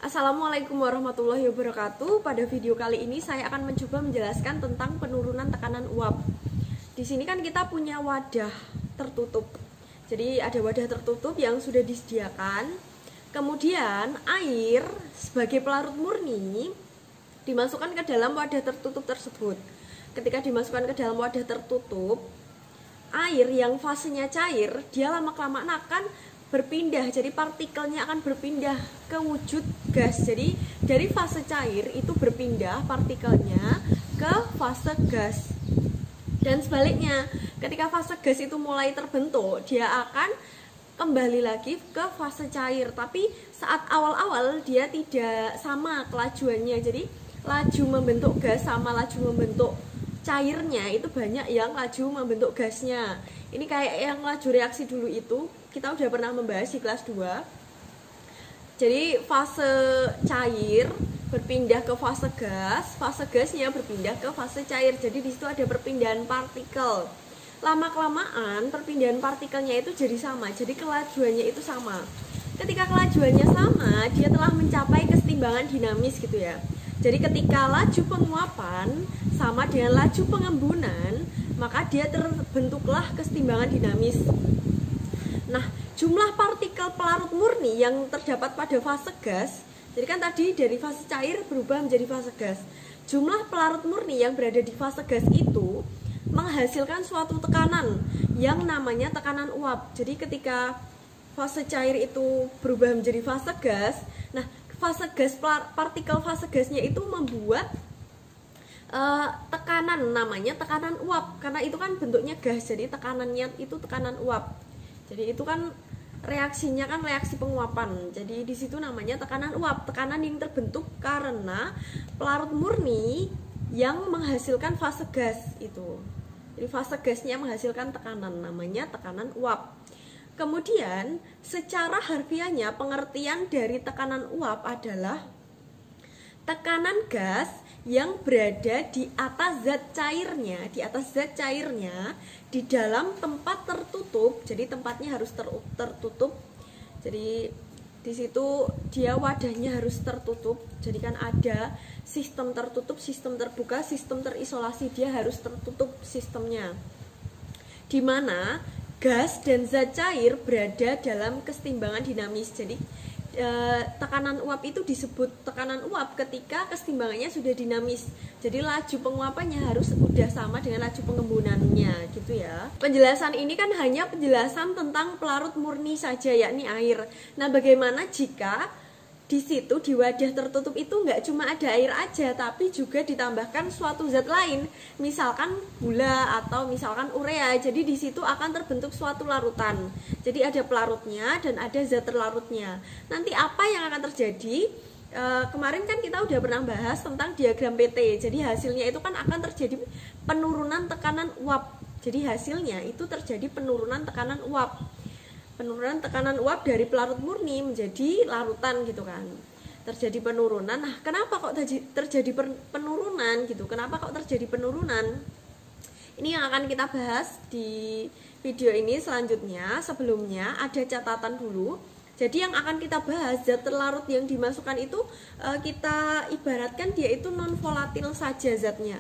Assalamualaikum warahmatullahi wabarakatuh. Pada video kali ini saya akan mencoba menjelaskan tentang penurunan tekanan uap. Di sini kan kita punya wadah tertutup. Jadi ada wadah tertutup yang sudah disediakan. Kemudian air sebagai pelarut murni dimasukkan ke dalam wadah tertutup tersebut. Ketika dimasukkan ke dalam wadah tertutup, air yang fasenya cair, dia lama-kelamaan akan berpindah, jadi partikelnya akan berpindah ke wujud gas. Jadi dari fase cair itu berpindah partikelnya ke fase gas. Dan sebaliknya, ketika fase gas itu mulai terbentuk, dia akan kembali lagi ke fase cair. Tapi saat awal-awal dia tidak sama kelajuannya. Jadi laju membentuk gas sama laju membentuk cairnya itu banyak yang laju membentuk gasnya. Ini kayak yang laju reaksi dulu itu kita udah pernah membahas di kelas 2. Jadi fase cair berpindah ke fase gasnya berpindah ke fase cair. Jadi di situ ada perpindahan partikel. Lama-kelamaan perpindahan partikelnya itu jadi sama. Jadi kelajuannya itu sama. Ketika kelajuannya sama, dia telah mencapai kesetimbangan dinamis gitu ya. Jadi ketika laju penguapan sama dengan laju pengembunan, maka dia terbentuklah kesetimbangan dinamis. Nah, jumlah partikel pelarut murni yang terdapat pada fase gas, jadi kan tadi dari fase cair berubah menjadi fase gas. Jumlah pelarut murni yang berada di fase gas itu menghasilkan suatu tekanan yang namanya tekanan uap. Jadi ketika fase cair itu berubah menjadi fase gas, nah fase gas, partikel fase gasnya itu membuat tekanan, namanya tekanan uap, karena itu kan bentuknya gas, jadi tekanannya itu tekanan uap. Jadi itu kan reaksinya kan reaksi penguapan, jadi di situ namanya tekanan uap, tekanan yang terbentuk karena pelarut murni yang menghasilkan fase gas itu. Jadi fase gasnya menghasilkan tekanan, namanya tekanan uap. Kemudian secara harfiahnya pengertian dari tekanan uap adalah tekanan gas yang berada di atas zat cairnya, di dalam tempat tertutup. Jadi tempatnya harus tertutup. Jadi di situ dia wadahnya harus tertutup. Jadi kan ada sistem tertutup, sistem terbuka, sistem terisolasi, dia harus tertutup sistemnya. Di mana gas dan zat cair berada dalam kesetimbangan dinamis. Jadi tekanan uap itu disebut tekanan uap ketika kesetimbangannya sudah dinamis. Jadi laju penguapannya harus sudah sama dengan laju pengembunannya gitu ya. Penjelasan ini kan hanya penjelasan tentang pelarut murni saja, yakni air. Nah, bagaimana jika di situ di wadah tertutup itu nggak cuma ada air aja, tapi juga ditambahkan suatu zat lain, misalkan gula atau misalkan urea. Jadi di situ akan terbentuk suatu larutan. Jadi ada pelarutnya dan ada zat terlarutnya. Nanti apa yang akan terjadi? Kemarin kan kita udah pernah bahas tentang diagram PT. Jadi hasilnya itu kan akan terjadi penurunan tekanan uap. Jadi hasilnya itu terjadi penurunan tekanan uap. Penurunan tekanan uap dari pelarut murni menjadi larutan gitu kan. Terjadi penurunan. Nah, kenapa kok terjadi penurunan gitu? Kenapa kok terjadi penurunan? Ini yang akan kita bahas di video ini selanjutnya. Sebelumnya ada catatan dulu. Jadi yang akan kita bahas, zat terlarut yang dimasukkan itu kita ibaratkan dia itu non volatil saja zatnya.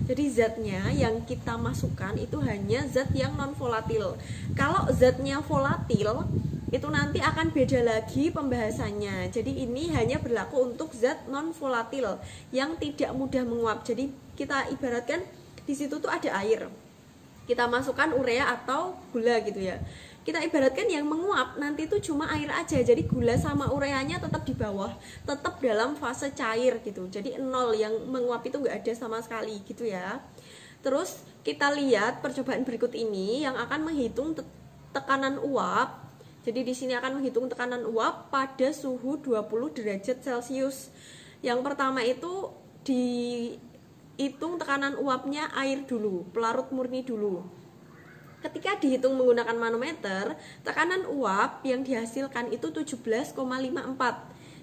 Jadi zatnya yang kita masukkan itu hanya zat yang non volatil. Kalau zatnya volatil itu nanti akan beda lagi pembahasannya. Jadi ini hanya berlaku untuk zat non volatil yang tidak mudah menguap. Jadi kita ibaratkan di situ tuh ada air. Kita masukkan urea atau gula gitu ya. Kita ibaratkan yang menguap nanti itu cuma air aja. Jadi gula sama ureanya tetap di bawah, tetap dalam fase cair gitu. Jadi nol, yang menguap itu nggak ada sama sekali gitu ya. Terus kita lihat percobaan berikut ini yang akan menghitung tekanan uap. Jadi di sini akan menghitung tekanan uap pada suhu 20 derajat Celcius. Yang pertama itu dihitung tekanan uapnya air dulu, pelarut murni dulu. Ketika dihitung menggunakan manometer, tekanan uap yang dihasilkan itu 17,54.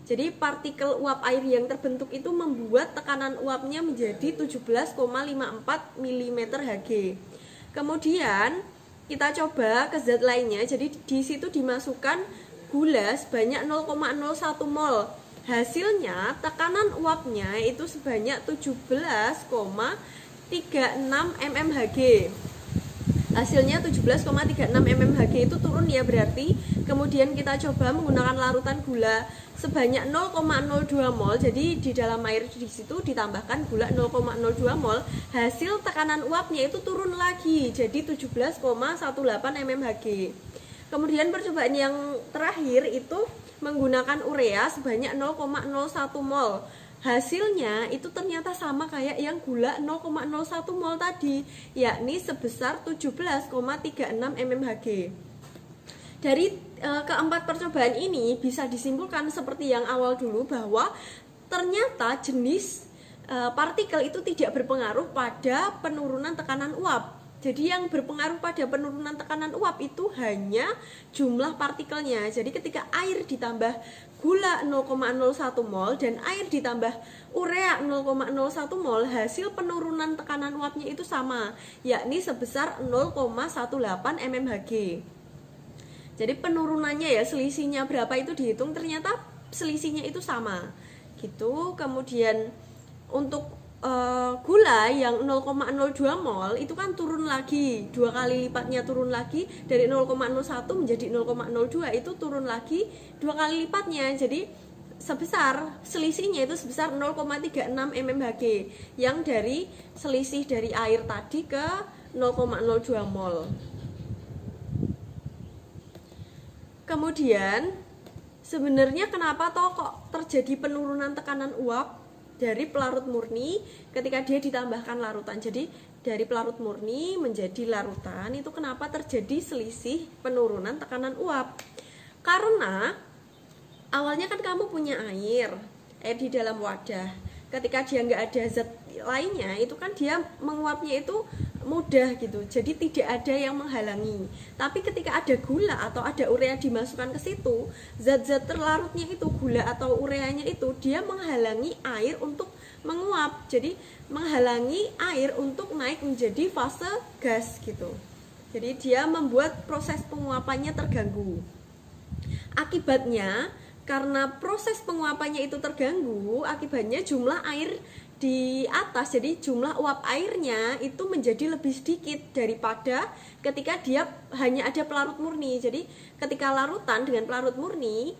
Jadi partikel uap air yang terbentuk itu membuat tekanan uapnya menjadi 17,54 mm Hg. Kemudian kita coba ke zat lainnya. Jadi di situ dimasukkan gula sebanyak 0,01 mol. Hasilnya tekanan uapnya itu sebanyak 17,36 mmHg. Hasilnya 17,36 mmHg itu turun ya berarti. Kemudian kita coba menggunakan larutan gula sebanyak 0,02 mol. Jadi di dalam air di situ ditambahkan gula 0,02 mol. Hasil tekanan uapnya itu turun lagi jadi 17,18 mmHg. Kemudian percobaan yang terakhir itu menggunakan urea sebanyak 0,01 mol. Hasilnya itu ternyata sama kayak yang gula 0,01 mol tadi, yakni sebesar 17,36 mmHg. Dari keempat percobaan ini bisa disimpulkan seperti yang awal dulu bahwa ternyata jenis partikel itu tidak berpengaruh pada penurunan tekanan uap. Jadi yang berpengaruh pada penurunan tekanan uap itu hanya jumlah partikelnya. Jadi ketika air ditambah gula 0,01 mol dan air ditambah urea 0,01 mol, hasil penurunan tekanan uapnya itu sama, yakni sebesar 0,18 mmHg. Jadi penurunannya ya, selisihnya berapa itu dihitung, ternyata selisihnya itu sama gitu. Kemudian untuk gula yang 0,02 mol itu kan turun lagi, 2 kali lipatnya turun lagi, dari 0,01 menjadi 0,02 itu turun lagi 2 kali lipatnya. Jadi sebesar selisihnya itu sebesar 0,36 mmHg yang dari selisih dari air tadi ke 0,02 mol. Kemudian sebenarnya kenapa toh kok terjadi penurunan tekanan uap dari pelarut murni ketika dia ditambahkan larutan? Jadi dari pelarut murni menjadi larutan itu kenapa terjadi selisih penurunan tekanan uap? Karena awalnya kan kamu punya air di dalam wadah. Ketika dia nggak ada zat lainnya itu kan dia menguapnya itu mudah gitu, jadi tidak ada yang menghalangi. Tapi ketika ada gula atau ada urea dimasukkan ke situ, zat-zat terlarutnya itu, gula atau ureanya itu, dia menghalangi air untuk menguap. Jadi menghalangi air untuk naik menjadi fase gas gitu. Jadi dia membuat proses penguapannya terganggu. Akibatnya, karena proses penguapannya itu terganggu, akibatnya jumlah air di atas, jadi jumlah uap airnya itu menjadi lebih sedikit daripada ketika dia hanya ada pelarut murni. Jadi ketika larutan dengan pelarut murni,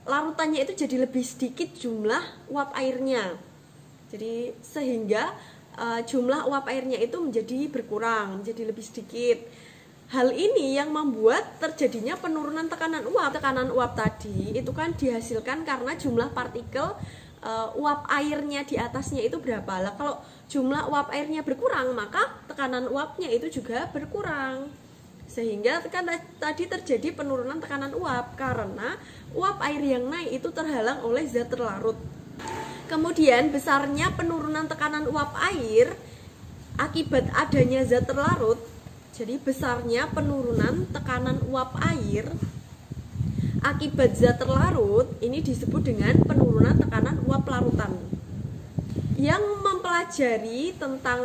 larutannya itu jadi lebih sedikit jumlah uap airnya. Jadi sehingga jumlah uap airnya itu menjadi berkurang, jadi lebih sedikit. Hal ini yang membuat terjadinya penurunan tekanan uap. Tekanan uap tadi itu kan dihasilkan karena jumlah partikel uap airnya di atasnya itu berapa. Lah kalau jumlah uap airnya berkurang, maka tekanan uapnya itu juga berkurang. Sehingga kan tadi terjadi penurunan tekanan uap karena uap air yang naik itu terhalang oleh zat terlarut. Kemudian besarnya penurunan tekanan uap air akibat adanya zat terlarut. Jadi besarnya penurunan tekanan uap air akibat zat terlarut ini disebut dengan penurunan tekanan uap larutan. Yang mempelajari tentang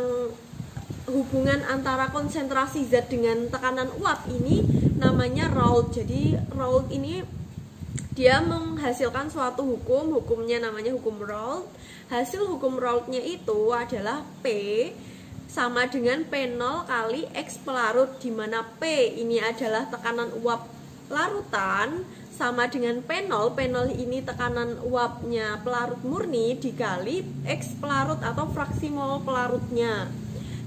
hubungan antara konsentrasi zat dengan tekanan uap ini namanya Raoult. Jadi Raoult ini dia menghasilkan suatu hukum, hukumnya namanya hukum Raoult. Hasil hukum Raoult-nya itu adalah P sama dengan P0 kali X pelarut, di mana P ini adalah tekanan uap larutan sama dengan P0. P0 ini tekanan uapnya pelarut murni dikali X pelarut atau fraksi mol pelarutnya.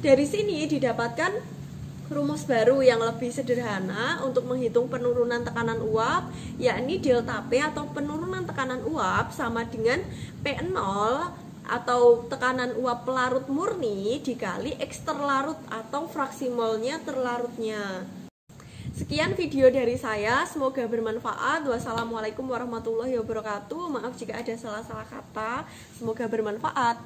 Dari sini didapatkan rumus baru yang lebih sederhana untuk menghitung penurunan tekanan uap, yakni delta P atau penurunan tekanan uap sama dengan P0 atau tekanan uap pelarut murni dikali X terlarut atau fraksi molnya terlarutnya. Sekian video dari saya, semoga bermanfaat. Wassalamualaikum warahmatullahi wabarakatuh. Maaf jika ada salah-salah kata, semoga bermanfaat.